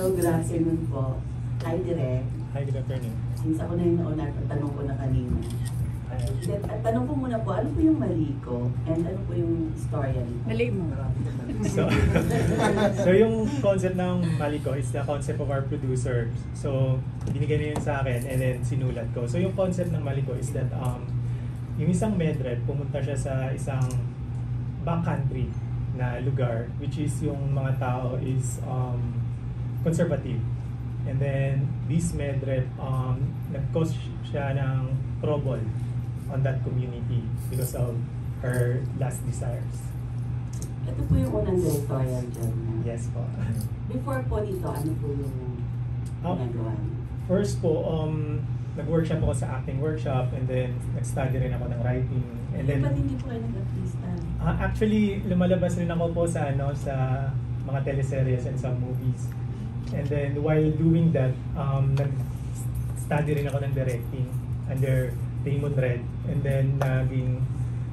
Hello, good afternoon po. Hi, Direk. Hi, good afternoon. Since ako na yung nauna, tanong ko na kanina. At tanong ko muna po, ano po yung mali ko? And ano po yung storya nito? Mali mo. So yung concept ng Maliko is the concept of our producer. So, binigay niya yun sa akin and then sinulat ko. So yung concept ng Maliko is that yung isang medrep, pumunta siya sa isang backcountry na lugar, which is yung mga tao is conservative. And then this medrep, nag-cause siya ng trouble on that community because of her last desires. Ito po yung unang directorial job mo. Yes po. Before po dito, ano po yung ginagawa niyo? First po, nag-workshop ako sa acting workshop and then nag-study rin ako ng writing. And then, Ba't hindi po kayo nag-artista? actually, lumalabas rin ako po sa mga teleseries and some movies. And then while doing that, nag-study rin ako ng directing under Raymond Red. And then naging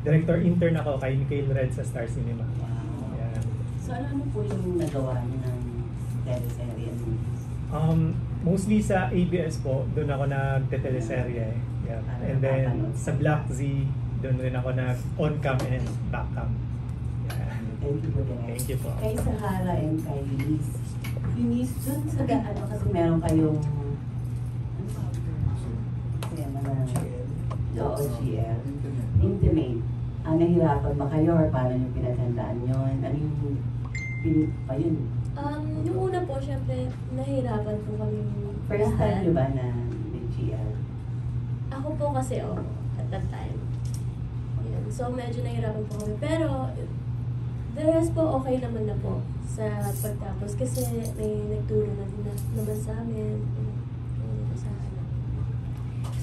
director intern ako kay Mikhail Red sa Star Cinema. Wow. Yeah. So ano po yung nagawa niyo ng teleserye and movies? Mostly sa ABS po, doon ako nagte-teleserye. Yeah. And then sa Black Z, doon rin ako nag-on-cam and back-cam. Yeah. Thank you po, Direk. Thank you po. Kay Sahara and kay Eunice. Eunice, dun sa ano kasi meron kayong GL. Intimate. Nahirapan ba kayo or paano yung pinaghandaan yun? Ano yung yun? Yung una po, syempre, nahirapan po kami. First time nyo ba na may GL? Ako po kasi, at that time. Yun. So, medyo nahirapan po kami. Pero, the rest po, okay naman na po sa pagtapos. Kasi may nagtulong na din naman sa amin.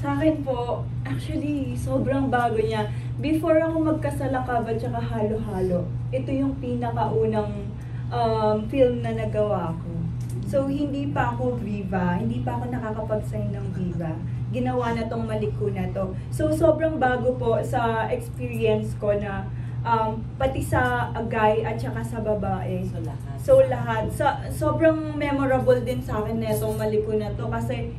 Sa akin po, actually, sobrang bago niya. Before ako magkasalakaba tsaka halo-halo, ito yung pinakaunang film na nagawa ko. So, hindi pa ako Viva, hindi pa ako nakakapag-sign ng Viva. Ginawa na tong Maliko na to. So, sobrang bago po sa experience ko na pati sa guy at saka sa babae. So, lahat. Sobrang memorable din sa akin na itong Maliko na to kasi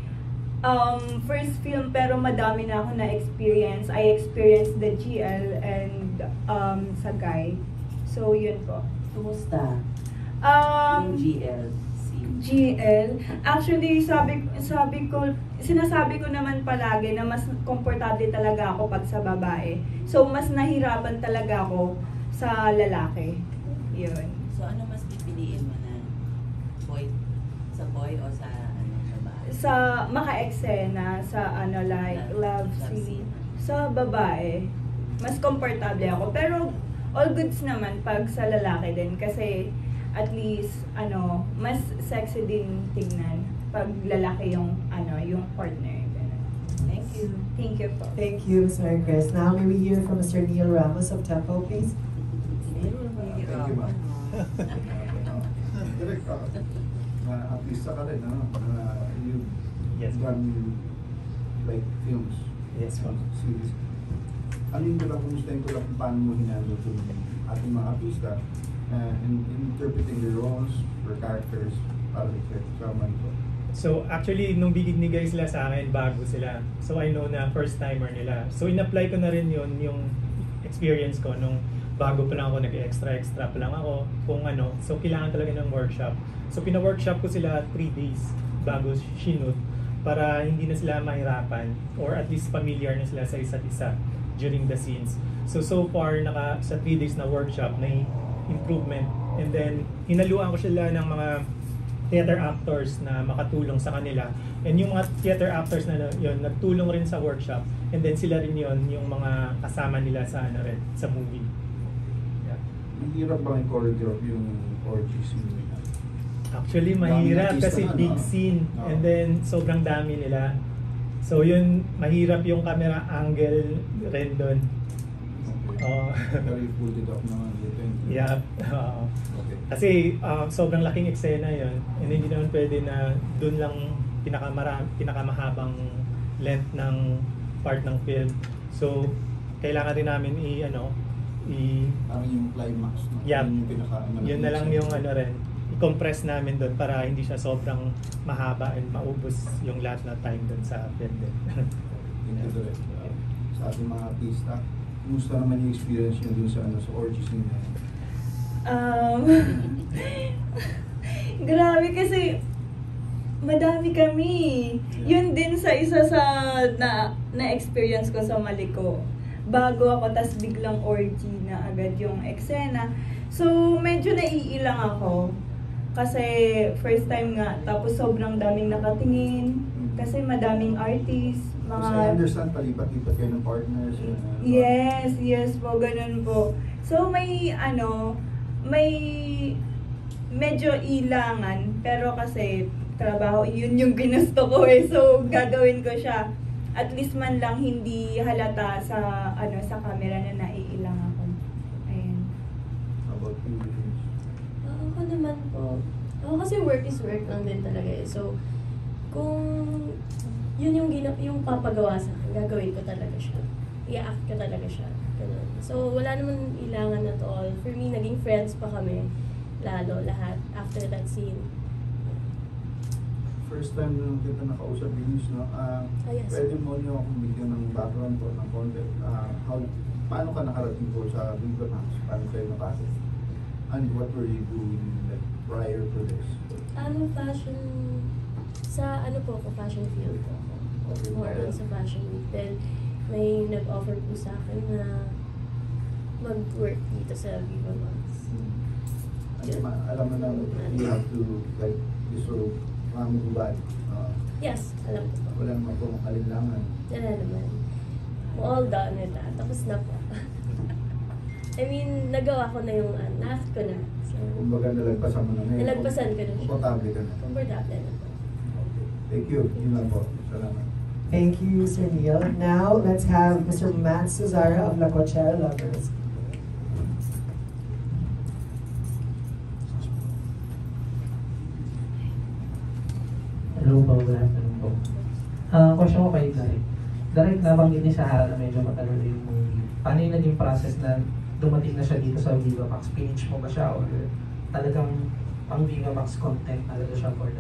first film pero madami na ako na experience. I experienced the GL and sa guy. So yun po. Kumusta? Yung GL. GL. Actually, sinasabi ko naman palagi na mas komportable talaga ako pag sa babae. So mas nahirapan talaga ako sa lalaki. Yun. So ano mas pipiliin mo na? Sa boy o sa sa maka-eksena, sa love scene, sa babae, mas komportable ako. Pero all goods naman pag sa lalaki din kasi at least mas sexy din tignan pag lalaki yung yung partner. Thank you. Thank you po. Thank you, Ms. Mary Chris. Now may we hear from Mr. Neil Ramos of Tempo, please. Thank you, ma'am. Direct artista ka rin, you've done like films. Yes, ma'am. Series. Ano yung kumustahin ko lang kung paano mo hinalo itong ating mga artista in interpreting the roles or characters para sa Maliko? So actually, nung bigignig sila sa akin, bago sila. So I know na first timer nila. So in-apply ko na rin yun, yung experience ko nung bago pa lang ako, nag-extra pa lang ako kung ano. So kailangan talaga ng workshop. So pina-workshop ko sila 3 days bago shoot para hindi na sila mahirapan or at least familiar na sila sa isa't isa during the scenes. So far, sa 3 days na workshop, may improvement. And then, hinaluan ko sila ng mga theater actors na makatulong sa kanila. And yung mga theater actors na yun, nagtulong rin sa workshop. And then sila rin yun, yung mga kasama nila sa sa movie. Yeah. Mahirap bang i-choreograph yung orgy scene? Actually, mahirap kasi big scene. And then, sobrang dami nila. So yun, mahirap yung camera angle rin doon. Pero you pulled it off naman. Yeah. Okay. Kasi sobrang laking eksena yun. And hindi naman pwede na doon lang pinakamahabang length ng part ng film. So, kailangan din namin parang yung climax, no? Yeah. Yun yung yun na lang yung rin, i-compress namin doon para hindi siya sobrang mahaba and maubos yung lahat na time doon sa film din. Thank you, Direk. Sa ating mga artista, kumusta naman yung experience nyo dun sa orgy scene na yun? Grabe kasi madami kami. Yun din sa isa sa na-experience ko sa Maliko. Bago ako, tas biglang orgy na agad yung eksena. So, medyo naiilang ako. Kasi first time nga, tapos sobrang daming nakatingin. Kasi madaming artist, Kasi I understand, palipat-lipat kayo ng partners. Yes po, ganun po. So, may medyo ilangan, pero kasi trabaho, yun yung ginusto ko eh. So, gagawin ko siya. At least man lang hindi halata sa sa camera na naiilang ako. Ayun. How about you? Ako naman po, ako kasi work is work lang din talaga eh. So, kung yun yung papagawa sa akin, gagawin ko talaga siya. I-act ko talaga siya. Ganun. So, wala naman ilangan at all. For me, naging friends pa kami. Lalo, lahat. After that scene. First time na kita nakausap Venus, no? Yes. Pwede mo niyo akong bigyan ng background po, ng content. Paano ka nakarating po sa Viva Max? Paano kayo napasok? And what were you doing like, prior to this? Fashion, fashion field po ako. Okay. More on sa fashion week. Then, may nag-offer po sa akin na mag-work dito sa Viva Max. Alam mo na, you have to, like, this sort of mamugubad. Yes, alam ko po. Wala naman po makalinlangan. Wala naman. All done with that. Tapos na po. I mean, nagawa ko na yung na-act ko na. So, Kumbaga, nalagpasan mo na ngayon. nalagpasan ko na siya. Komportable ka na. Komportable na po. Okay. Thank you. Yun lang po. Salamat. Thank you, Sir Neil. Now, let's have Mr. Matt Cesara of La Coachella Lovers. Hello po, good afternoon po. Question ko kay Derek. Derek, nabanggit ni Sahara na medyo matagal yung movie. Paano yung naging process na dumating na siya dito sa Viva Max? Pinitch mo ba siya or talagang pang Viva Max content talaga siya for the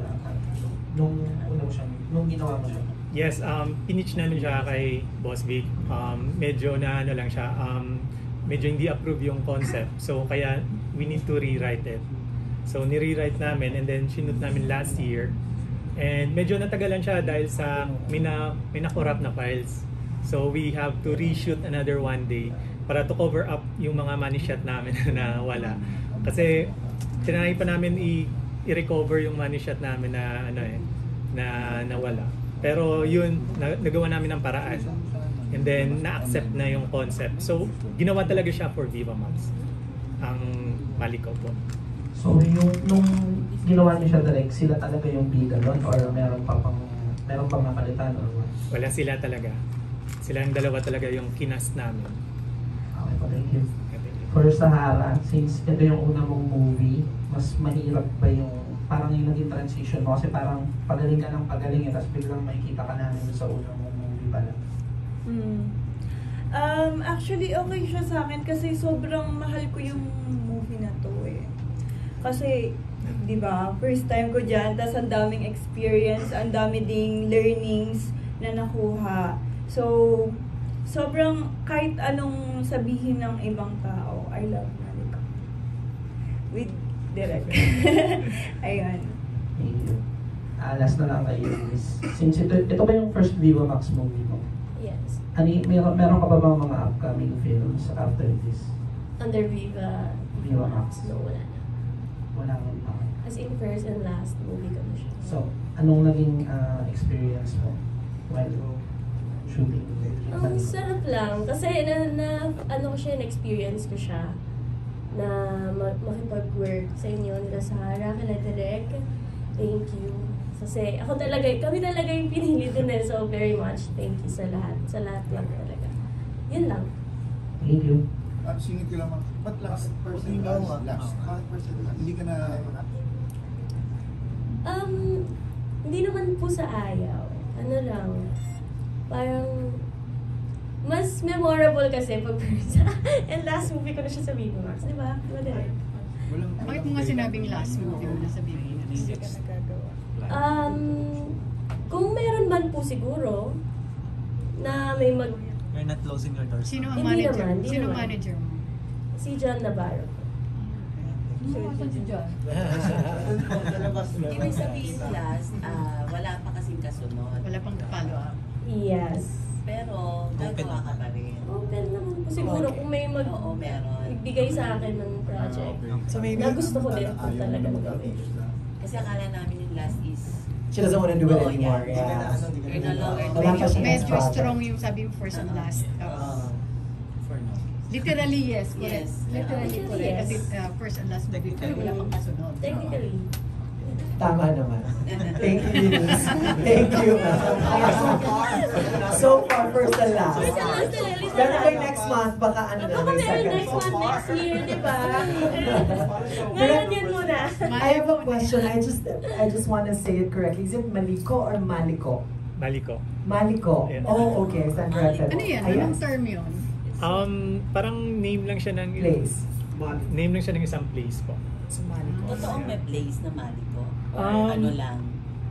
nung ginawa mo siya? Yes, pinitch namin siya kay Boss Vic. Medyo na lang siya, medyo hindi approve yung concept. So kaya we need to rewrite it. So ni-rewrite namin and then sinut namin last year. And medyo natagalan siya dahil sa may na-corrupt na files. So we have to reshoot another one day para to cover up yung mga money shot namin na wala. Kasi tinanay pa namin i-recover yung money shot namin na na nawala. Pero yun, nagawa namin ng paraan. And then na-accept na yung concept. So ginawa talaga siya for Viva Max. Ang Maliko po. So nung ginawa niyo siya direct, sila talaga yung bida doon or meron pang napalitan or what? Wala, sila talaga. Silang dalawa talaga yung kinas namin. Okay po, thank you. For Sahara, since ito yung una mong movie, mas mahirap ba yung parang yung naging transition mo? Kasi parang pagaling ka ng pagaling tapos biglang makikita ka namin sa unang mong movie pala. Actually, okay siya sa akin kasi sobrang mahal ko yung movie na to eh. Kasi, di ba, first time ko dyan, tas ang daming experience, ang dami ding learnings na nakuha. So, sobrang kahit anong sabihin ng ibang tao, I love Maliko. With Direk. Ayun. Thank you. Last na lang kayo is, since ito ba yung first Viva Max movie mo? Yes. Meron ka pa bang mga upcoming films after this? Under Viva Max. No, wala na. Wala nang As in first and last movie ko na siya. So, anong naging experience mo while shooting? Ang sarap lang. Kasi na-experience ko siya na makipag-work sa inyo nila Sahara, kala Direk. Thank you. Kasi kami talaga yung pinili din eh. So, very much thank you sa lahat. Sa lahat lang talaga. Yun lang. Thank you. Singit ko lang, ba't last person? Last. Hindi ka na... Hindi naman po sa ayaw. Ano lang, parang mas memorable kasi pag first and last movie ko na siya sa Viva Max, di ba? Di ba, Direk? Bakit mo nga sinabing last movie mo na sa Pilipinas? Hindi ka nagagawa. Kung meron man po siguro na may You're not closing your doors. Sino ang Hindi manager? naman, hindi Sino naman. manager mo? si John Navarro. Saan si John? Ibig sabihin last, wala pa kasing kasunod. Wala pang follow up. Yes. Pero gagawa ka pa rin. Open naman po siguro kung may Oo, meron. magbigay sa akin ng project. So maybe Na gusto ko din po talaga gawin. Kasi akala namin yung last is She doesn't want to do it Oo, anymore. yeah. Yeah. you're no longer Wala pa siya next Medyo project. strong yung sabi mo first and last. for now. Literally yes, correct. Yes. Literally Yes. correct. Kasi first and last movie ko, wala pang kasunod. Technically. Tama naman. Thank you, Eunice. Thank you. So far, first and last. First and last na lang. Pero by next month, baka ano na, Baka may meron second. next month, next year, di ba? Ngayon yun muna. I have a question. I just want to say it correctly. Is it Maliko or Maliko? Maliko. Maliko. Yeah. Oh, okay. Stand corrected. Ano yan? Ayan. Anong term yun? Parang name lang siya ng Place. Name lang siya ng isang place po. Totoong may place na Maliko. Or ano lang.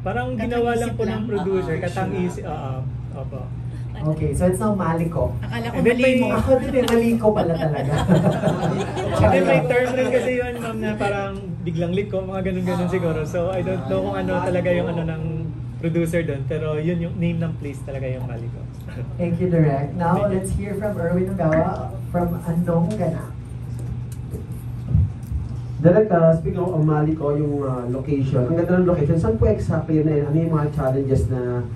Parang ginawa lang po ng Katang-isip producer, lang. katang-isip. Opo. Okay, so it's now Maliko. Akala ko And then mali may- mo. Ako din eh, Maliko pala talaga. Hindi, may term rin kasi yun, ma'am, na parang biglang liko, mga ganun-ganun siguro. So, I don't know kung ano talaga yung ano ng producer doon. Pero yun yung name ng place talaga yung Maliko. Thank you, Direk. Now, let's hear from Erwin Ogawa from Anong Ganap. Direk, speaking of Maliko, yung location, ang ganda ng location, saan po exactly yun? Ano yung mga challenges na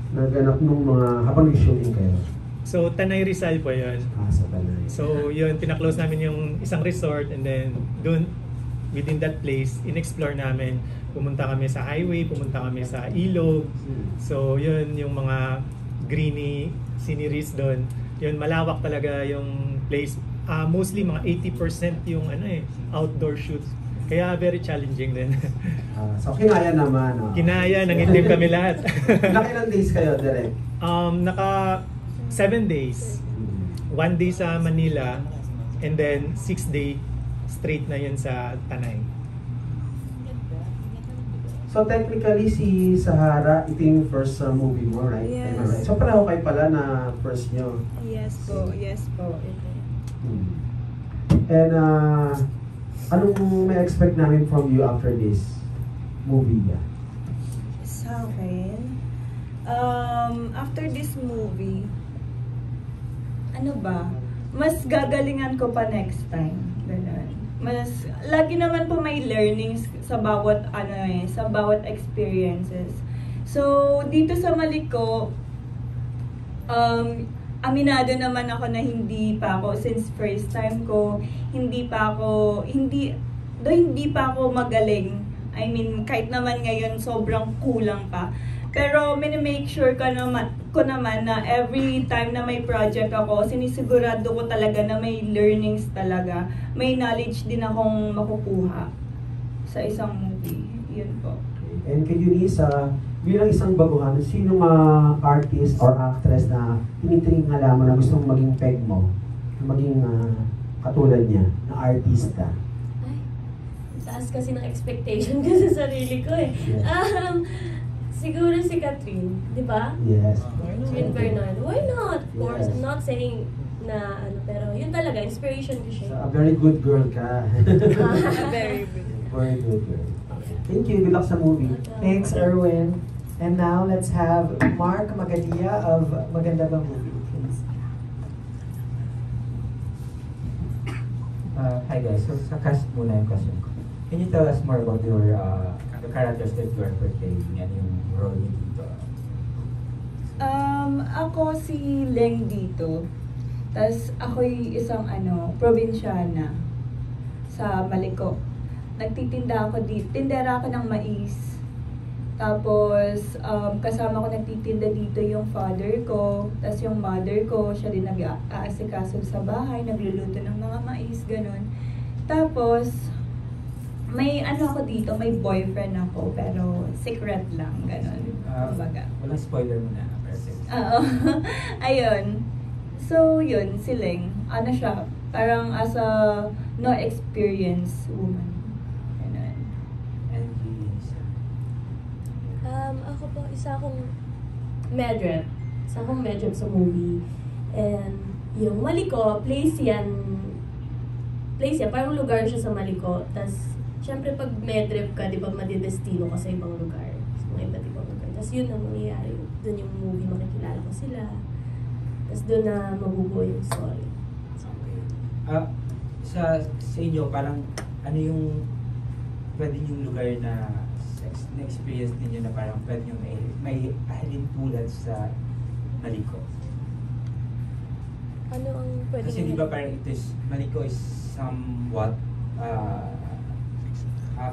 naganap nung mga habang nag-shooting kayo? So, Tanay Rizal po yun. Sa Tanay. So, yun, pinaklose namin yung isang resort and then doon, within that place, in-explore namin. Pumunta kami sa highway, pumunta kami sa ilog. So, yun, yung mga greeny sceneries doon. Yun, malawak talaga yung place. Mostly mga 80% yung outdoor shoots. Kaya very challenging din. So, kinaya naman. Kinaya, nangitim kami lahat. Nakailang days kayo, Direk? Naka 7 days. 1 day sa Manila and then 6 day straight na yun sa Tanay. So, technically, si Sahara, ito yung first movie mo, right? Yes. Am I right? So, pareho kayo pala na first nyo. Yes po, yes po. And, anong may expect namin from you after this movie? Sa akin, after this movie, ano ba, mas gagalingan ko pa next time. Ganun. Lagi naman po may learnings sa bawat, sa bawat experiences. So, dito sa Maliko, aminado naman ako na hindi pa ako, since first time ko, hindi pa ako magaling. I mean, kahit naman ngayon sobrang kulang pa. Pero minimake sure ko naman na every time na may project ako, sinisigurado ko talaga na may learnings talaga. May knowledge din akong makukuha sa isang movie. Yun po. And kay Eunice, bilang isang baguhan, sino artist or actress na tinitingala mo na gusto mong maging peg mo? Maging katulad niya, na artista? Ay, taas kasi ng expectation ko sa sarili ko eh. Siguro si Catherine, di ba? Yes. Catherine Bernardo. Why not? Of course, Yes. I'm not saying na pero yun talaga, inspiration ko So, siya. a very good girl ka. Very good. Very good girl. Thank you. Good luck sa movie. Thanks, Erwin. And now, let's have Mark Magadia of Maganda Ba Movie, please. Hi guys, so sa cast muna yung question ko. Can you tell us more about your the characters that you are portraying and yung role niyo dito? Ako si Leng dito. Tapos ako'y isang probinsyana sa Maliko. Nagtitinda ako dito. Tindera ako ng mais. Tapos, kasama ko nagtitinda dito yung father ko. Tapos yung mother ko, siya din nag-aasikaso sa bahay, nagluluto ng mga mais, ganun. Tapos, may ako dito, may boyfriend ako, pero secret lang, ganun. Kumbaga. Walang spoiler muna. Oo. Ayun. So, yun, si Leng. Siya, parang as a no experience woman. Ako po, isa akong medrep. Isa akong medrep sa movie. And yung Maliko, place yan, parang lugar siya sa Maliko. Tapos, syempre pag medrep ka, di ba madidestino ka sa ibang lugar. Sa mga iba't ibang lugar. Tapos yun ang mangyayari. Doon yung movie, makikilala ko sila. Tapos doon na mabubuo yung story. Sa inyo, parang ano yung pwede yung lugar na experience ninyo na parang pwede yung may halin tulad sa Maliko? Ano ang pwede? Kasi di ba parang Maliko is somewhat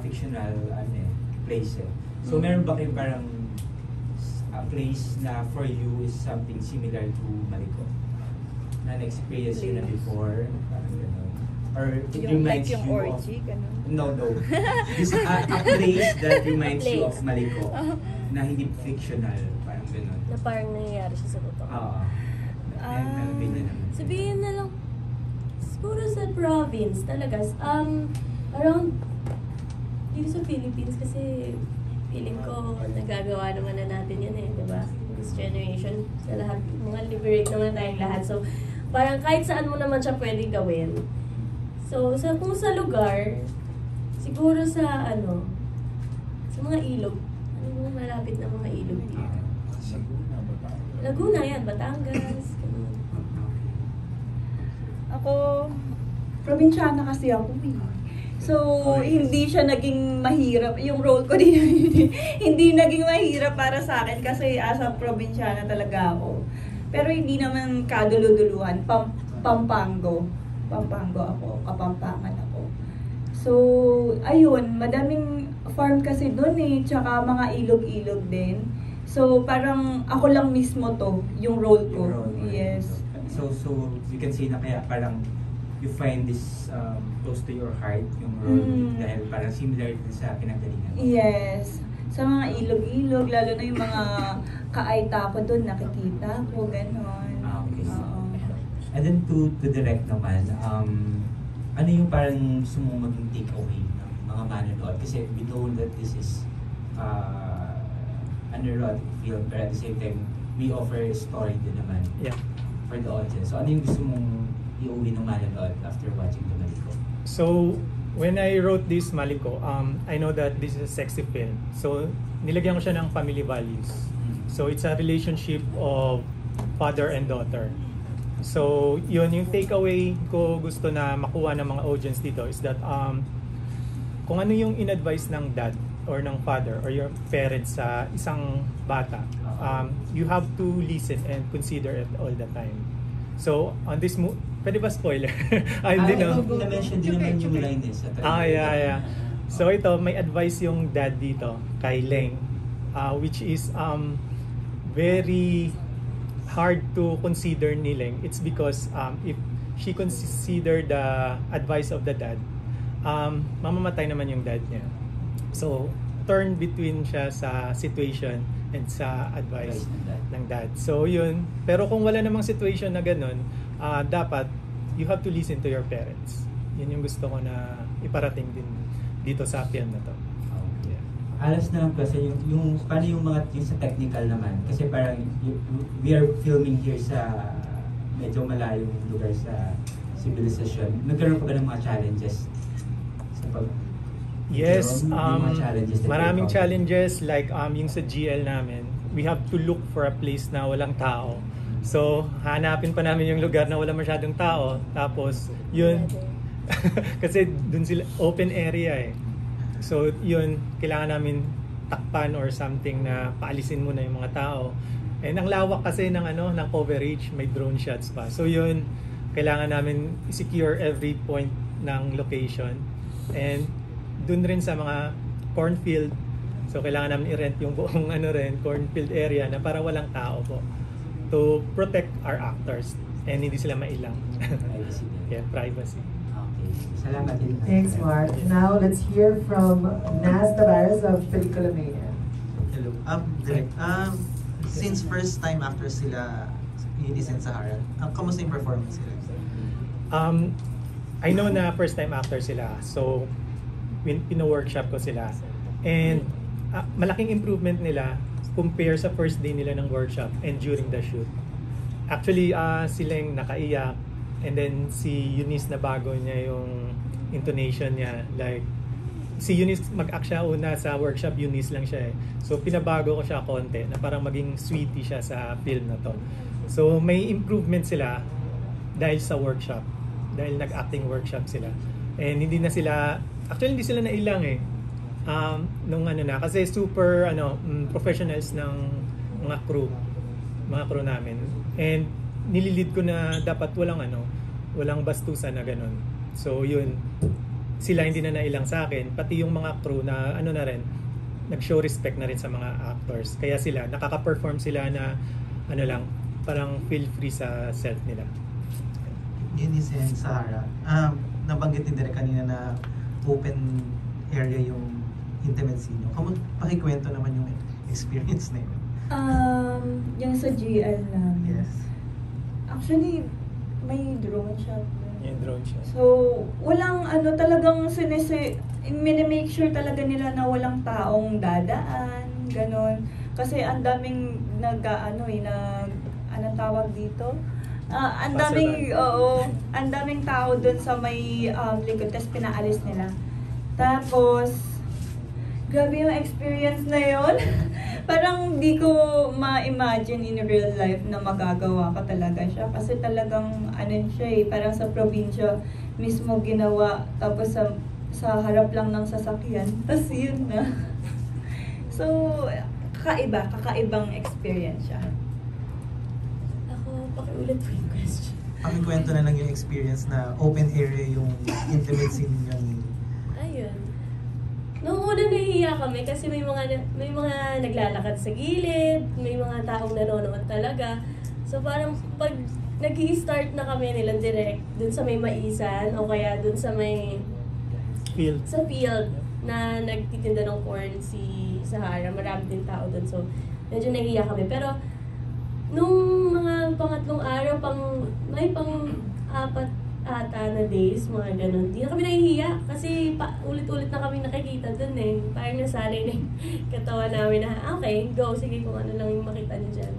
fictional place eh. So meron ba kayong parang a place na for you is something similar to Maliko? Na na-experience yun na before? Parang gano'n. Or it reminds yung you orgy, of... ganun. No. This a place that reminds you of Maliko na hindi fictional. Parang gano'n. Na parang nangyayari siya sa totoo. Oo. Sabihin na lang, siguro sa province talaga. Around dito sa Philippines kasi feeling ko nagagawa naman na natin yan eh, diba? This generation, sa lahat, mga liberate naman tayong lahat. So, parang kahit saan mo naman siya pwedeng gawin. So, kung sa lugar, siguro sa sa mga ilog. Ano yung malapit na mga ilog dito? Laguna yan, Batangas. Ako, probinsyana kasi ako eh. So, hindi siya naging mahirap. Yung role ko din, hindi naging mahirap para sa akin kasi as a probinsyana talaga ako. Pero hindi naman kaduluduluhan. Pampanga ako, Kapampangan ako. So, ayun, madaming farm kasi doon eh, tsaka mga ilog-ilog din. So, parang ako lang mismo to, yung role ko. Yes. So you can see na kaya parang you find this close to your heart, yung role dahil parang similar din sa pinanggalingan. Yes. Sa mga ilog-ilog, lalo na yung mga kaaita ko doon, nakikita ko, gano'n. Okay. And then to direct naman, ano yung parang gusto mo maging take away ng mga manonood? Kasi we know that this is an erotic film, but at the same time, we offer story din naman for the audience. So ano yung gusto mong iuwi ng manonood after watching the Maliko? So, when I wrote this Maliko, I know that this is a sexy film. So, nilagyan ko siya ng family values. So, it's a relationship of father and daughter. So, yun yung takeaway ko gusto na makuha ng mga audience dito is that kung ano yung in-advise ng dad or ng father or your parents sa isang bata, you have to listen and consider it all the time. So, on this pwede ba spoiler? Hindi no. Na-mention din naman yung line yeah. So ito, may advice yung dad dito kay Leng, which is very hard to consider ni Leng. It's because if she consider the advice of the dad, mamamatay naman yung dad niya. So, turn between siya sa situation and sa advice ng dad. So, yun. Pero kung wala namang situation na ganun, dapat you have to listen to your parents. Yun yung gusto ko na iparating din dito sa film na to. Alas na lang kasi yung paano yung mga yung sa technical naman kasi parang we are filming here sa medyo malayong lugar sa civilization. Nagkaroon pa ba ng mga challenges sa pag Yes, maraming challenges like yung sa GL namin. We have to look for a place na walang tao. So, hanapin pa namin yung lugar na wala masyadong tao. Tapos, yun. Kasi dun sila, open area eh. So, yun, kailangan namin takpan or something na paalisin muna yung mga tao. And ang lawak kasi ng ng coverage, may drone shots pa. So, yun, kailangan namin i-secure every point ng location. And dun rin sa mga cornfield. So, kailangan namin i-rent yung buong cornfield area na para walang tao po. To protect our actors and hindi sila mailang. Privacy. Yeah, privacy. Okay. Salamat din. Thanks, Mark. Now, let's hear from Naz Tavares of Pelikula Mania. Hello. Direct. Since first time actors sila Innocent Sahara, kamusta yung performance sila? I know na first time actor sila. So, pino-workshop ko sila. And malaking improvement nila compare sa first day nila ng workshop and during the shoot. Actually, sila yung nakaiyak, and then si Eunice na bago niya yung intonation niya. Like, si Eunice mag-act siya una sa workshop, Eunice lang siya eh. So, pinabago ko siya konti na parang maging sweetie siya sa film na to. So, may improvement sila dahil sa workshop. Dahil nag-acting workshop sila. And hindi na sila, actually hindi sila nailang eh. Nung ano na, kasi super professionals ng mga crew namin. And nililid ko na dapat walang bastusan na ganun. So yun, sila hindi na nailang sa akin, pati yung mga crew na na rin, nag-show respect na rin sa mga actors. Kaya sila, nakaka-perform sila na lang, parang feel free sa self nila. Eunice and Sahara, nabanggit ni Derek kanina na open area yung intimate scene. Pakikwento naman yung experience na yun. Yung sa GL namin. Yes. Actually, may drone shot. Yung drone shot. So, walang talagang minimake sure talaga nila na walang taong dadaan, ganon. Kasi ang daming anong tawag dito? Ang daming tao dun sa may likod, tapos pinaalis nila. Tapos, grabe yung experience na yon. Parang di ko ma-imagine in real life na magagawa ko talaga siya. Kasi talagang, siya parang sa probinsya mismo ginawa. Tapos sa harap lang ng sasakyan. Tapos yun na. So, kakaibang experience siya. Ako, pakiulit po yung question. Pakikwento na lang yung experience na open area yung intimate scene yung... Ayun. Noong una nahihiya kami kasi may mga naglalakad sa gilid, may mga taong nanonood talaga. So parang pag nag-i-start na kami nila direct dun sa may maisan o kaya dun sa may Field. sa field na nagtitinda ng corn si Sahara, marami din tao dun. So medyo nahihiya kami. Pero nung mga pangatlong araw, may pang-apat ata na days, mga ganun. Di na kami nahihiya kasi ulit-ulit na kami nakikita dun eh. Parang nasanay na yung katawan namin na, okay, go, sige kung ano lang yung makita niyo dyan.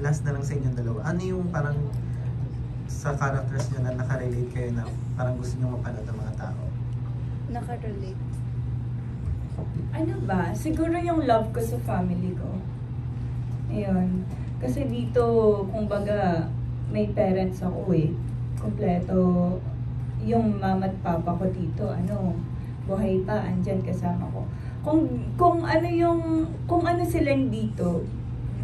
Last na lang sa inyong dalawa. Ano yung parang sa characters nyo na nakarelate kayo na parang gusto nyo mapanood ng mga tao? Nakarelate. Ano ba? Siguro yung love ko sa family ko. Ayun. Kasi dito, kumbaga, may parents ako eh. Kompleto. Yung mama at papa ko dito, buhay pa, andyan kasama ko. Kung ano silang dito,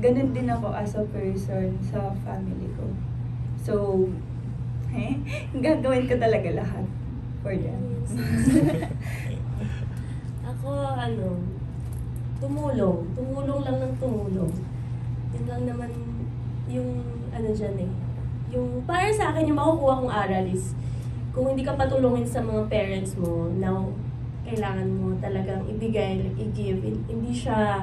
ganun din ako as a person sa family ko. So, gagawin ko talaga lahat for them. Ako, tumulong. Tumulong lang ng tumulong. Yun lang naman yung dyan eh. Yung para sa akin, yung makukuha kong aral is kung hindi ka patulungin sa mga parents mo, now kailangan mo talagang ibigay, like i-give. Hindi siya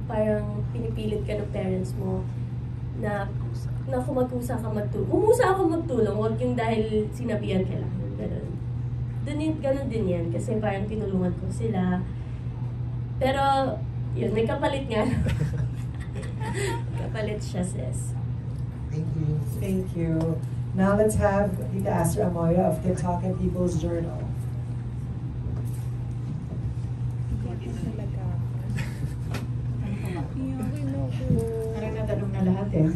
parang pinipilit ka ng parents mo na kung magkusa ka magtulong. Kumusa ako magtulong, huwag yung dahil sinabihan ka lang. Ganun din yan, kasi parang tinulungan ko sila. Pero, yun, may kapalit nga. Kapalit siya, sis. Thank you. Thank you. Now let's have Tita Aster Amoya of TikTok and People's Journal. Parang natanong na lahat eh.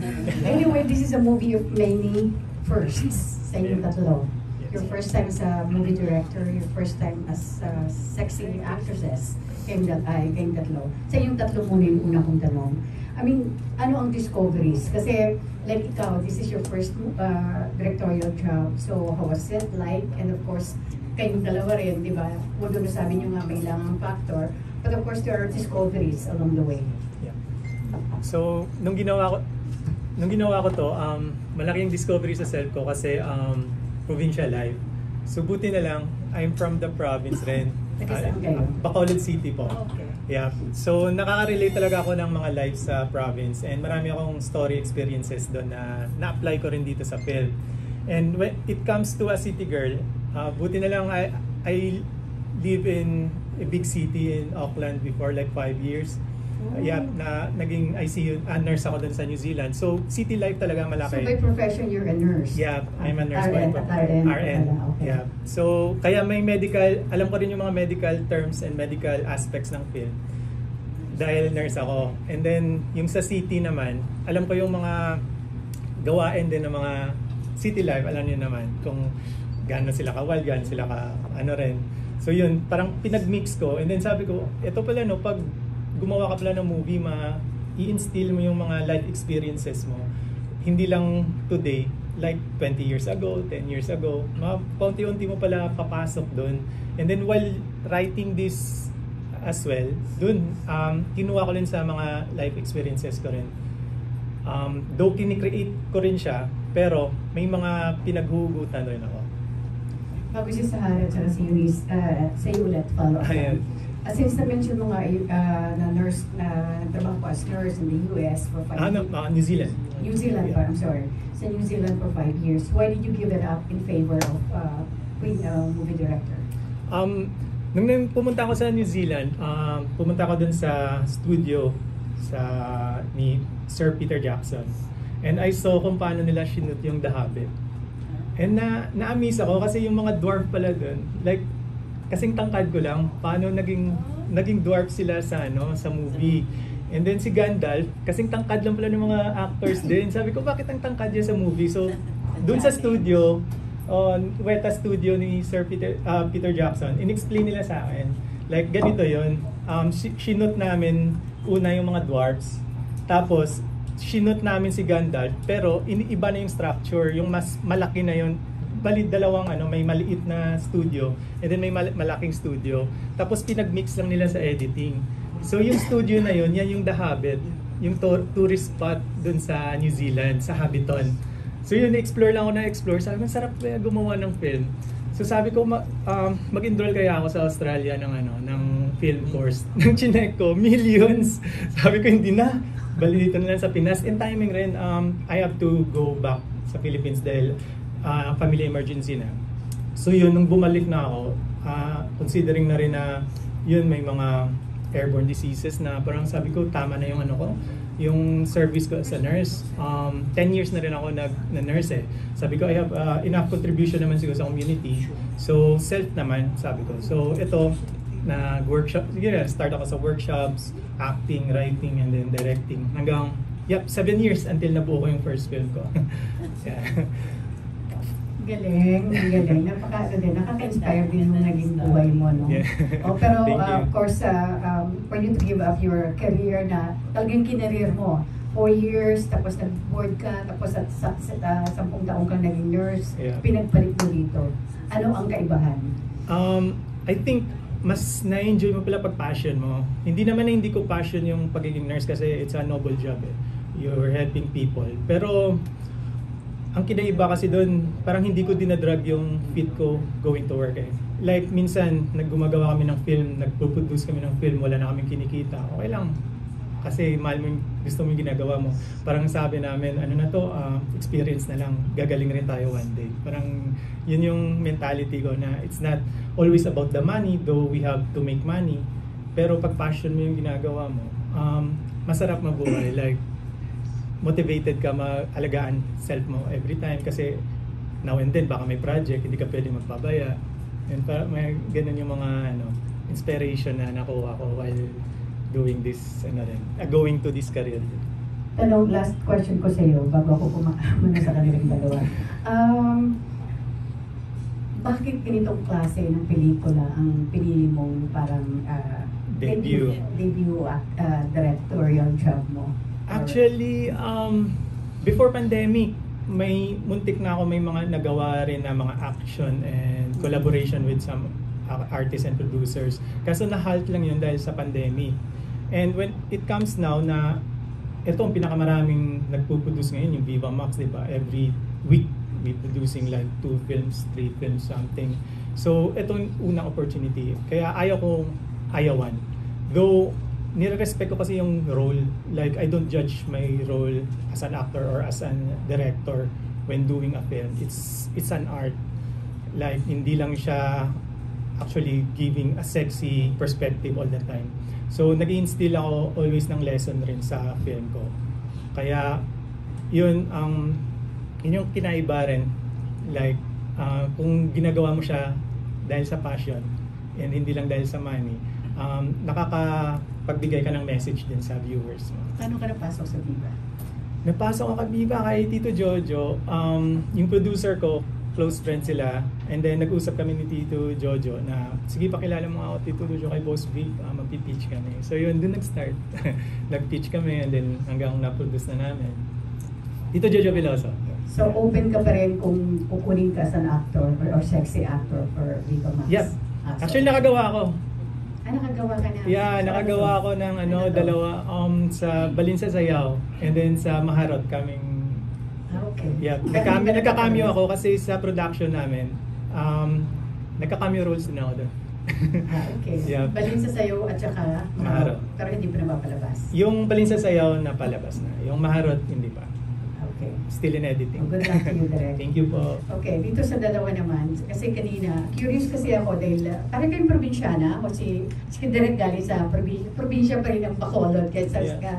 Anyway, this is a movie of many firsts sa inyong tatlo. Your first time as a movie director, your first time as sexy actresses, kayong tatlo. Sa inyong tatlo muna yung una kong tanong. I mean, ano ang discoveries? Kasi, like ikaw, this is your first directorial job. So, how was it like? And of course, kayong dalawa rin, di ba? Although nasabi nyo nga may ilang factor. But of course, there are discoveries along the way. Yeah. So, nung ginawa ko to, malaki yung discovery sa self ko kasi provincial life. So, buti na lang, I'm from the province rin. Saan kayo? Bacolod City po. Okay. Yeah. So, nakaka-relate talaga ako ng mga life sa province and marami akong story experiences doon na na-apply ko rin dito sa film. And when it comes to a city girl, buti na lang I live in a big city in Auckland before, like 5 years. Naging ICU nurse ako dun sa New Zealand. So, city life talaga malaki. So by profession, you're a nurse? Yeah, I'm a nurse. RN. Okay. Yeah. So, kaya may medical, alam ko rin yung mga medical terms and medical aspects ng film. Dahil nurse ako. And then, yung sa city naman, alam ko yung mga gawain din ng mga city life. Alam niyo naman kung gaano sila ka-wild, gaano sila ka ano rin. So yun, parang pinag-mix ko. And then sabi ko, ito pala no, pag gumawa ka pala ng movie, i-instill mo yung mga life experiences mo. Hindi lang today, like 20 years ago, 10 years ago, paunti-unti mo pala papasok doon. And then while writing this as well, doon, kinuha ko rin sa mga life experiences ko rin. Though kinikreate ko rin siya, pero may mga pinaghuhugutan rin ako. Bago si Sahara at si Eunice, sa iyo ulit, follow up. Since na-mention mo nga na nurse, na nagtrabaho ko as nurse in the US for 5 years. New Zealand. New Zealand, Yeah. I'm sorry. Sa New Zealand for 5 years. Why did you give it up in favor of being a movie director? Nung pumunta ako sa New Zealand, pumunta ako dun sa studio ni Sir Peter Jackson. And I saw kung paano nila shoot yung The Hobbit. And na-amaze ako kasi yung mga dwarf pala dun, like, kasing tangkad ko lang, paano naging dwarf sila sa movie. And then si Gandalf, kasing tangkad lang pala ng mga actors din. Sabi ko, bakit ang tangkad niya sa movie? So, dun sa studio, Weta Studio ni Sir Peter Jackson, in-explain nila sa akin, like, ganito yun. Shinot namin una yung mga dwarfs, tapos, shinot namin si Gandalf, pero iba na yung structure, yung mas malaki na yun. Bali, dalawang may maliit na studio, and then may malaking studio. Tapos pinag-mix lang nila sa editing. So yung studio na yun, yan yung The Hobbit, yung tourist spot dun sa New Zealand, sa Hobbiton. So yun, explore lang ako na-explore. Sabi ko, sarap kaya gumawa ng film. So sabi ko, mag-enroll kaya ako sa Australia ng film course. Nung chinek ko, millions. Sabi ko, hindi na. Bali dito na lang sa Pinas. And timing rin, I have to go back sa Philippines dahil family emergency na. So yun, nung bumalik na ako, considering na rin na yun may mga airborne diseases na parang sabi ko, tama na yung yung service ko as a nurse. 10 years na rin ako na-nurse eh. Sabi ko, I have enough contribution naman siguro sa community. So self naman, sabi ko. So ito, workshop, start ako sa workshops, acting, writing, and then directing. Hanggang, 7 years until nabuo ko yung first film ko. Yeah. Galing. Nakaka-inspire din yung naging buhay mo, no? Yeah. Pero, Thank you. of course, for you to give up your career na talagang kinareer mo, 4 years, tapos nag-board ka, tapos at 10 taong ka naging nurse, Yeah. pinagpalit mo dito. Ano ang kaibahan? I think mas na-enjoy mo pala pag passion mo. Hindi naman na hindi ko passion yung pagiging nurse kasi it's a noble job eh. You're helping people. Pero ang kinaiba kasi doon, parang hindi ko dinadrag yung fit ko going to work eh. Like minsan, naggumagawa kami ng film, nagpo-produce kami ng film, wala na kaming kinikita. Okay lang. Kasi mahal mo yung gusto mo yung ginagawa mo. Parang sabi namin, experience na lang. Gagaling rin tayo one day. Parang yun yung mentality ko na it's not always about the money, though we have to make money. Pero pag passion mo yung ginagawa mo, masarap mabuhay. Like, motivated ka maalagaan self mo every time kasi now and then baka may project, hindi ka pwede magpabaya. And may ganun yung mga inspiration na nakuha ko while doing this, going to this career. Last question ko sa iyo bago ako muna sa kanilang dalawa. Bakit ganitong klase ng pelikula ang pinili mong parang Debut directorial job mo? Actually, before pandemic, may muntik na ako may mga nagawa rin na mga action and collaboration with some artists and producers. Kaso na-halt lang yun dahil sa pandemic. And when it comes now na ito ang pinakamaraming nagpo-produce ngayon, yung Viva Max, di ba? Every week, we producing like 2 films, 3 films, something. So, ito yung unang opportunity. Kaya ayaw kong ayawan. Though, nire-respect ko kasi yung role. Like, I don't judge my role as an actor or as an director when doing a film. It's an art. Like, hindi lang siya actually giving a sexy perspective all the time. So nag-instill ako always ng lesson rin sa film ko. Kaya yun yung kinaiba rin, like kung ginagawa mo siya dahil sa passion and hindi lang dahil sa money, nakakapagbigay ka ng message din sa viewers mo. Paano ka napasok sa Viva? Napasok ako kay Viva kay Tito Jojo. Yung producer ko, close friend sila. And then nag-usap kami ni Tito Jojo na sige pakilala mo ako Tito Jojo kay Boss Vic, magpi-pitch kami. So yun, dun nag-start. Nag-pitch kami and then hanggang na-produce na namin. Tito Jojo Veloso. So open ka pa rin kung kukunin ka as an actor or sexy actor for Viva Max? Yep. Actually nakagawa ako. Nakagawa ka na? Yeah, nakagawa ako ng dalawa sa Balinsa Sayaw and then sa Maharot kaming. Okay. Yeah, nagka-cameo ako kasi sa production namin. Nagka-cameo roles din ako doon. Okay. Yeah. Balinsa Sayaw at saka Maharot. Pero hindi pa napapalabas. Yung Balinsa Sayaw napalabas na. Yung Maharot hindi pa. Okay. Still in editing. Good luck to you, Direk. Thank you po. Okay, dito sa dalawa naman, kasi kanina, curious kasi ako dahil parang kayong probinsyana, o si Direk galing sa probinsya pa rin ng Bacolod, kaya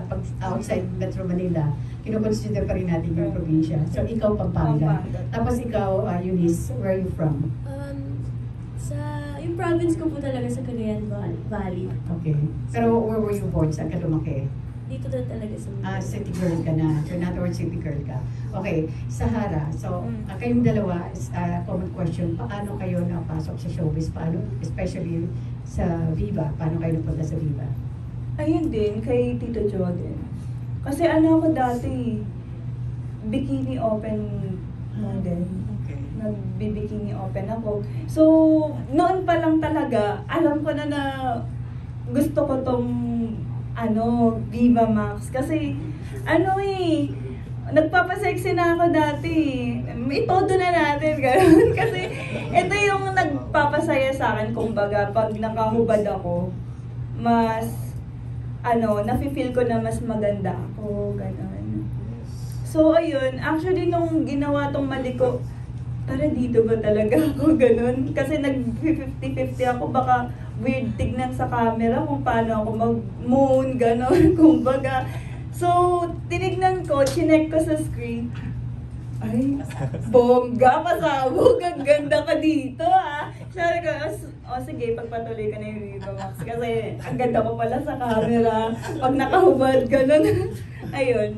pag outside Metro Manila, kinukonsider pa rin natin yung probinsya. So ikaw Pampanga. Tapos ikaw, Eunice, where are you from? Yung province ko po talaga sa Cagayan Valley. Okay. Pero where were you born? Saan ka lumaki? Dito na talaga sa city girl ka na. So, in other words, city girl ka. Okay, Sahara. So, kayong dalawa, common question, paano kayo napasok sa showbiz? Paano, especially sa Viva, paano kayo napunta sa Viva? Ayun din, kay Tito Jordan. Kasi ako dati, bikini open model. Okay. Nagbibikini open ako. So, noon pa lang talaga, alam ko na gusto ko tong Viva Max. Kasi, nagpapasexy na ako dati. Itodo na natin, gano'n. Kasi, ito yung nagpapasaya sa akin, kumbaga, pag nakahubad ako, mas, nafe-feel ko na mas maganda ako, gano'n. So, ayun, actually, nung ginawa tong mali ko, tara dito ba talaga ako, gano'n. Kasi nag-50-50 ako, baka weird tignan sa camera kung paano ako mag-moon, gano'n, kumbaga. So, tinignan ko, chinek ko sa screen. Ay, bongga, pasabog, ang ganda ka dito, Sabi ko, sige, pagpatuloy ka na yung Viva Max. Kasi, ang ganda ko pala sa camera. Pag nakahubad, gano'n. Ayun.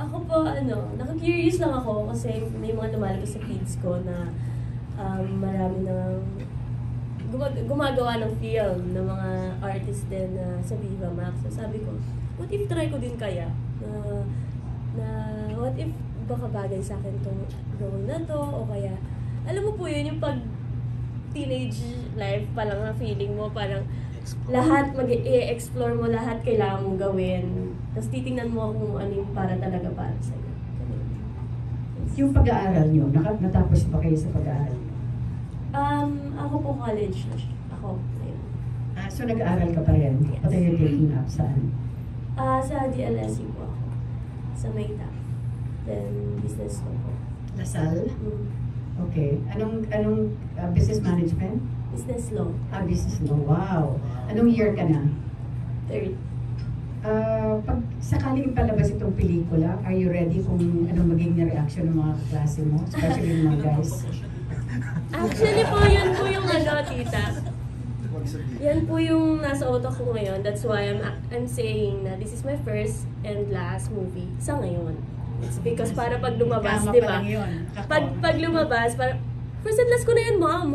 Ako po, naka-curious lang ako kasi may mga lumalabas sa feeds ko na marami ng gumagawa ng film ng mga artist din sa Viva Max. So sabi ko, what if try ko din kaya? What if baka bagay sa akin itong role na to? O kaya, alam mo po yun, yung pag teenage life pa lang na feeling mo, parang lahat mag-i-explore mo, lahat kailangan mong gawin. Tapos titingnan mo kung ano yung para talaga para sa'yo. Yung pag-aaral nyo, natapos ba kayo sa pag-aaral? Ako po college na siya. Ako, ayun. So nag-aaral ka pa rin? Yes. What are you taking up? Saan? Sa DLSU po ako. Sa Mayta. Then, business law po. Lasal? Okay. Anong business management? Business law. Business law. Wow. Anong year ka na? Third. Pag sakaling palabas itong pelikula, are you ready kung anong magiging reaction ng mga klase mo? Especially ng mga guys. Actually po, yun po yung tita. Yan po yung nasa utak ko ngayon. That's why I'm saying na this is my first and last movie sa ngayon. It's because para pag lumabas, di ba? Pag lumabas, para first and last ko na yun, mom.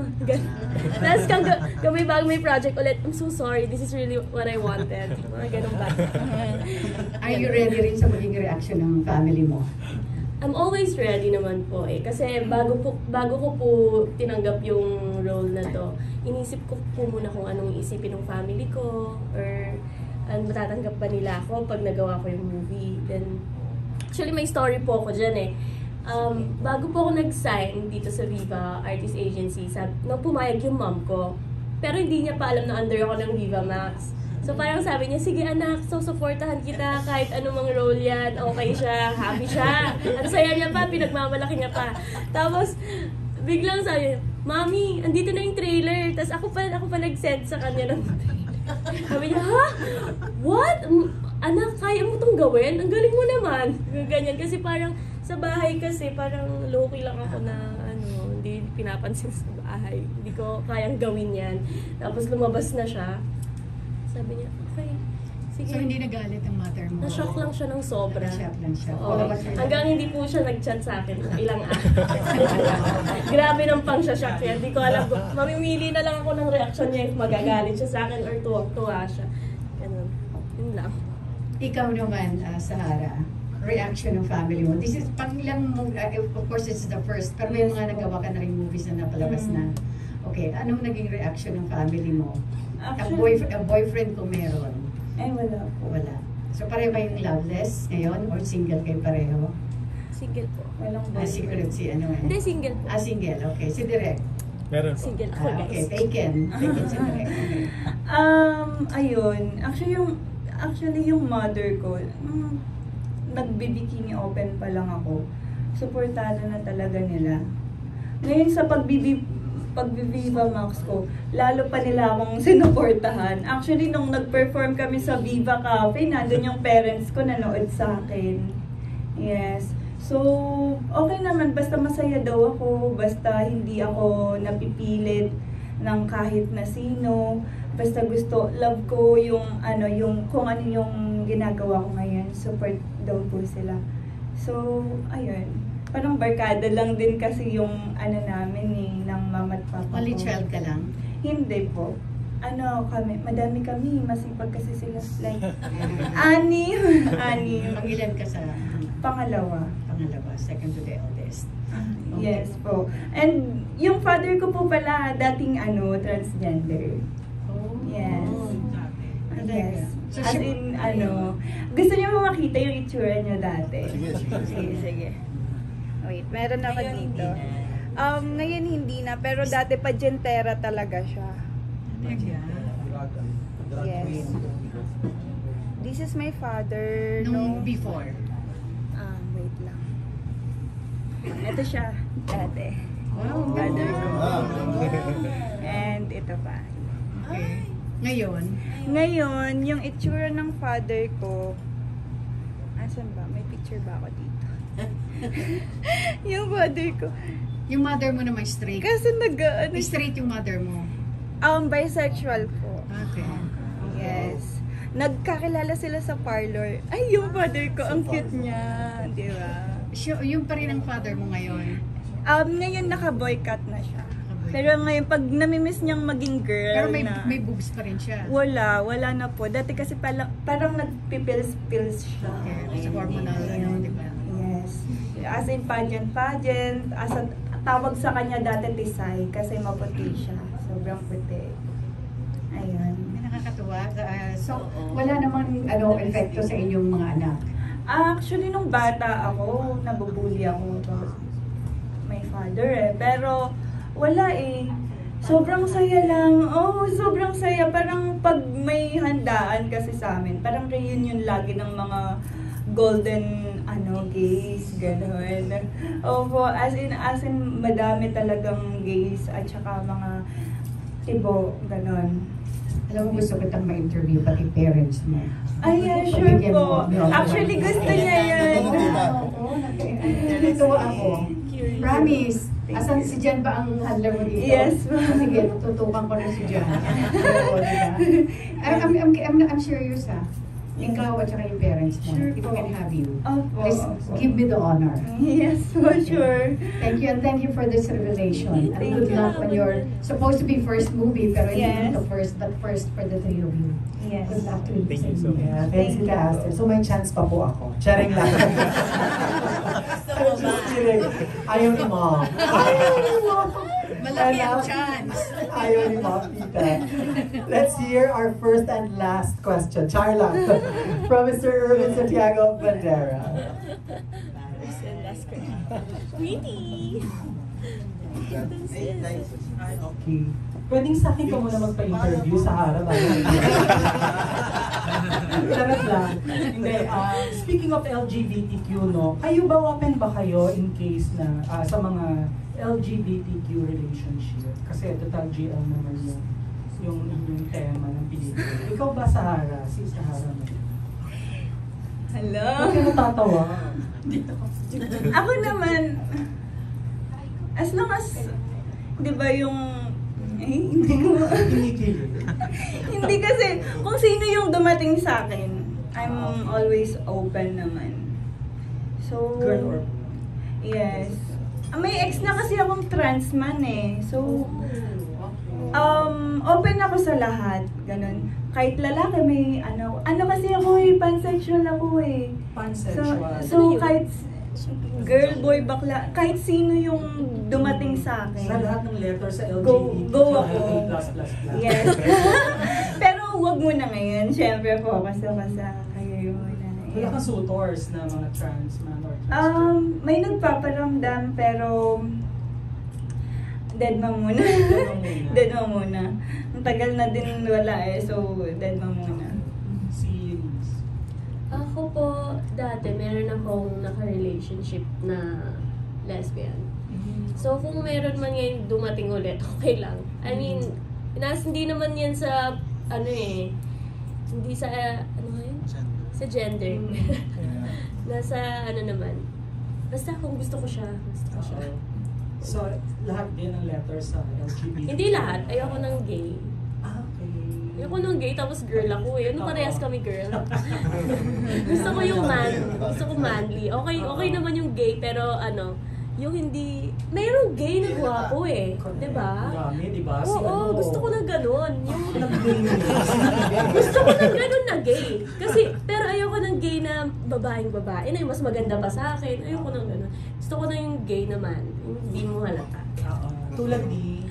Tapos kung may project ulit, I'm so sorry, this is really what I wanted. Mga ganun ba? Are you ready rin sa magiging reaction ng family mo? I'm always ready naman po kasi bago ko po tinanggap yung role na to, inisip ko po muna kung anong isipin ng family ko or matatanggap ba nila ako pag nagawa ko yung movie. Then, actually may story po ako dyan bago po ako nag-sign dito sa Viva Artist Agency, nung pumayag yung mom ko, pero hindi niya pa alam na under ako ng Viva Max. So parang sabi niya, sige anak, so supportahan kita kahit anumang role yan, okay siya, happy siya. At saya niya pa, pinagmamalaki niya pa. Tapos, biglang sabi, Mami, andito na yung trailer. Tapos ako pa nag-send sa kanya ng trailer. Sabi niya, ha? What? Anak, kaya mo itong gawin? Ang galing mo naman. Ganyan. Kasi parang sa bahay kasi, parang low-key lang ako na hindi pinapansin sa bahay. Hindi ko kayang gawin yan. Tapos lumabas na siya. Sabi niya, okay. Sige. So, hindi nagalit ang mother mo? Na-shock lang siya ng sobra. Na-shock lang siya. Oo. Hanggang hindi po siya nag-chat sa akin ng ilang araw. Grabe ng pang siya shock yan. Hindi ko alam. Mamimili na lang ako ng reaction niya if magagalit siya sa akin or tuwa siya. Ganun. Yun lang. Ikaw naman, Sahara, reaction ng family mo. This is pangilang of course this is the first, pero may mga nagawa ka na rin movies na napalabas na. Okay, anong naging reaction ng family mo? Actually, A boyfriend kung meron? Ay, wala po. Wala. So pareho ba yung loveless ngayon or single kayo pareho? Single po. Walang Secret si ano eh? Hindi, single po. Single. Okay. Si Direk? Meron po. Single po, guys. Okay, taken. Taken si Direk. Okay. Ayun. Actually, yung mother ko, nagbibikini open pa lang ako. Suportado na talaga nila. Ngayon sa pag-Viva Max ko, lalo pa nila akong sinuportahan. Actually, nung nag-perform kami sa Viva Cafe, nandun yung parents ko nanood sa akin. Yes. So, okay naman. Basta masaya daw ako. Basta hindi ako napipilit ng kahit na sino. Basta gusto, love ko yung kung ano yung ginagawa ko ngayon. Support daw po sila. So, ayun. Parang barkada lang din kasi yung namin ng mama at papa ko. Only child ka lang? Hindi po. Madami kami. Masipag kasi sila. Like, ani. Pangilan ka sa? Pangalawa. Second to the eldest. Okay. Yes po. And yung father ko po pala, dating transgender. Oh. Yes. Yes. So, As in, gusto niyo mo makita yung itsura niyo dati? Sige. Wait, meron ako dito. Ngayon hindi na, pero dati pageantera talaga siya. Yes. This is my father. Nung before? Wait lang. Ito siya, dati. Wow. Father ko. And ito pa. Okay. Ngayon, yung itsura ng father ko, asan ba? May picture ba ako dito? Yung father ko. Yung mother mo naman straight? Kasi straight yung mother mo? Bisexual po. Okay. Yes. Nagkakilala sila sa parlor. Ay, yung father ko, ang cute niya. Di ba? Yung pa rin ang father mo ngayon? Ngayon naka-boycott na siya. Pero ngayon, pag namimiss niyang maging girl pero may boobs pa rin siya? Wala na po. Dati kasi parang nagpipils siya. Okay, sa hormonal, di ba? Yes. As in pageant. Tawag sa kanya dati Tisay kasi maputi siya. Sobrang puti. Ayun. Nakakatuwa. So, wala namang epekto sa inyong mga anak? Actually, nung bata ako, nabubuli ako to my father Pero, wala Sobrang saya lang. Sobrang saya. Parang pag may handaan kasi sa amin, parang reunion lagi ng mga golden gays, gano'n. Opo, as in madami talagang gays at saka mga tibo, gano'n. Alam mo, gusto kitang ma-interview pati parents mo. Ay, yeah, sure po. Actually, gusto niya yan. Natuwa ako. Promise. Asan si Jan ba ang handler mo dito? Yes. Sige, tutukan ko na si Jan. Oo, diba? I'm serious Ikaw at saka yung parents mo. Sure If we can have you. Opo. Please give me the honor. Yes, for sure. Thank you and thank you for this revelation. And good luck on your supposed to be first movie, pero hindi the first, but first for the three of you. Yes. Good luck to you. Thank you so much. Yeah, thanks ka, Aster. So may chance pa po ako. Charing lang. I'm just kidding. Ayaw ni Mom. Malaki ang chance. Ayaw ni Mom, tita. Let's hear our first and last question. Charlotte. From Mr. Irvin Santiago Bandera. First and last question. Really? Ay, okay. Pwedeng sa akin ka muna magpa-interview sa harap. Charot lang. Hindi, speaking of LGBTQ, no, kayo ba open ba kayo in case na sa mga LGBTQ relationship? Kasi total GL naman yung tema ng pelikula. Ikaw ba, Sahara? Si Sahara mo? Hello? Bakit mo tatawa? Ako naman, as long as, di ba yung, hindi ko, hindi kasi, kung sino yung dumating sa akin, I'm always open naman. So, Girl or boy? yes. May ex na kasi akong trans man eh. So, open ako sa lahat. Ganun. Kahit lalaki may ano kasi ako eh, pansexual ako eh. Pansexual. So kahit girl, boy, bakla, kahit sino yung dumating sa akin. Sa lahat ng letter sa LGBT. Go ako. +++. Yes. Pero wag mo na ngayon. Siyempre, focus ako sa kayo muna. Wala kang suitors na mga trans man or trans. May nagpaparamdam pero dead ma muna. Dead ma muna. Ang tagal na din wala eh, so dead ma muna. Ako po, dati meron akong naka-relationship na lesbian. So kung meron man ngayon dumating ulit, okay lang. I mean, hindi naman yan sa, hindi sa, sa gender. Nasa, naman. Basta kung gusto ko siya, So, lahat din ng letters sa LGBT? Hindi lahat. Ayoko ng gay. Okay. Ayoko ng gay, tapos girl ako eh. Parehas kami girl. Gusto ko yung gusto ko manly. Okay naman yung gay, pero yung hindi, mayroong gay na gwapo eh. Diba? Marami, diba? Oo, gusto ko ng ganun. Gusto ko ng ganun na gay. Pero ayoko ng gay na babae na yung mas maganda pa sa akin. Ayoko ng ganun. Gusto ko na yung gay naman. Hindi mo halata. Tulad ni...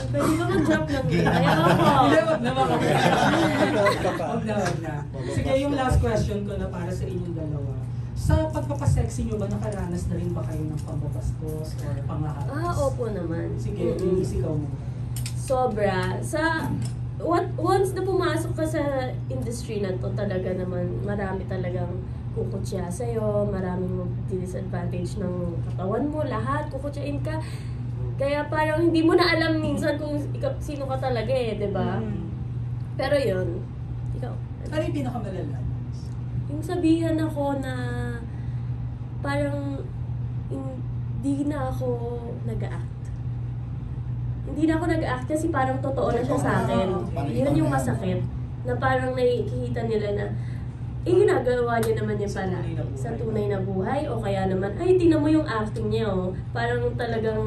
Pwede ka mag-drop ng gay. Ayoko. Wag na. Sige, yung last question ko na para sa inyong dalawa. Sa pagpapasexy nyo ba, nakaranas na rin ba kayo ng pambabastos or pangaharas? Opo naman. Sige, ikaw mo. Sobra. Once na pumasok ka sa industry na to, talaga naman, marami talagang kukutya sa'yo, maraming disadvantage ng katawan mo, lahat, kukutyain ka. Kaya parang hindi mo na alam minsan kung sino ka talaga eh, di ba? Pero yun, ikaw. Ano yung pinakamalala? Yung sabihan ako na parang hindi na ako nag-act. Hindi na ako nag-act kasi parang totoo na siya sa akin. Yun yung masakit. Na parang nakikita nila na ginagawa niya naman niya pala sa tunay na buhay o kaya naman, tingnan mo yung acting niya oh. Parang talagang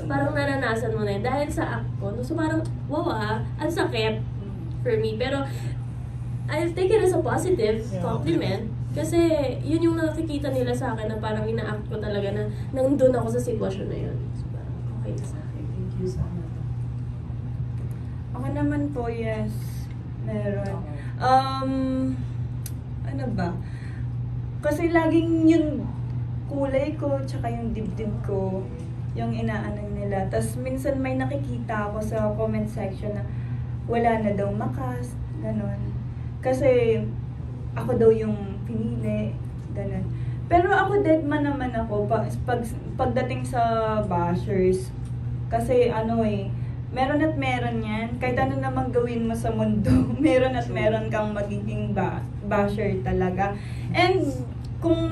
parang naranasan mo na yun. Dahil sa act ko. So parang, wow ang sakit for me. Pero I'll take it as a positive compliment. Kasi yun yung nakikita nila sa akin na parang ina-act ko talaga na nandun ako sa sitwasyon na yun. So parang okay na sa akin. Thank you, Sana. Ako naman po, yes. Meron. Ano ba? Kasi laging yung kulay ko, tsaka yung dibdib ko, yung inaanan nila. Tapos minsan may nakikita ako sa comment section na wala na daw makas, ganon. Kasi ako daw yung pinili, ganon. Pero ako deadman naman ako pagdating sa bashers. Kasi meron at meron yan. Kahit ano namang gawin mo sa mundo, meron at meron kang magiging basher talaga. And kung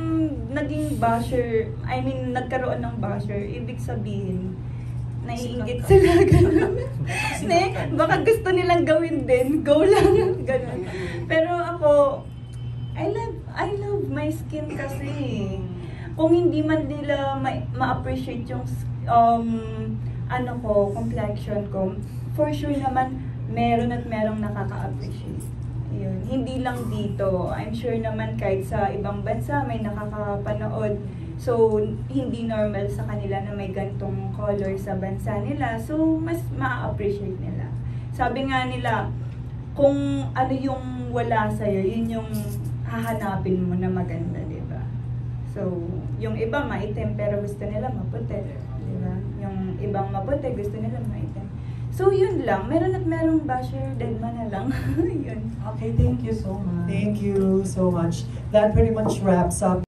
naging basher, nagkaroon ng basher, ibig sabihin, naiinggit sila, gano'n. Baka gusto nilang gawin din, go lang, gano'n. Pero ako, I love my skin kasi. Kung hindi man nila ma-appreciate yung complexion ko, for sure naman, meron at merong nakaka-appreciate. Yun. Hindi lang dito. I'm sure naman kahit sa ibang bansa may nakakapanood. So, hindi normal sa kanila na may gantong color sa bansa nila. So, mas ma-appreciate nila. Sabi nga nila, kung ano yung wala sa'yo, yun yung hahanapin mo na maganda, di ba? So, yung iba maitim pero gusto nila maputi. Di ba? Yung ibang maputi gusto nila maitim. So, yun lang. Meron at merong basher, dead man na lang. Yun. Okay, thank you so much. Thank you so much. That pretty much wraps up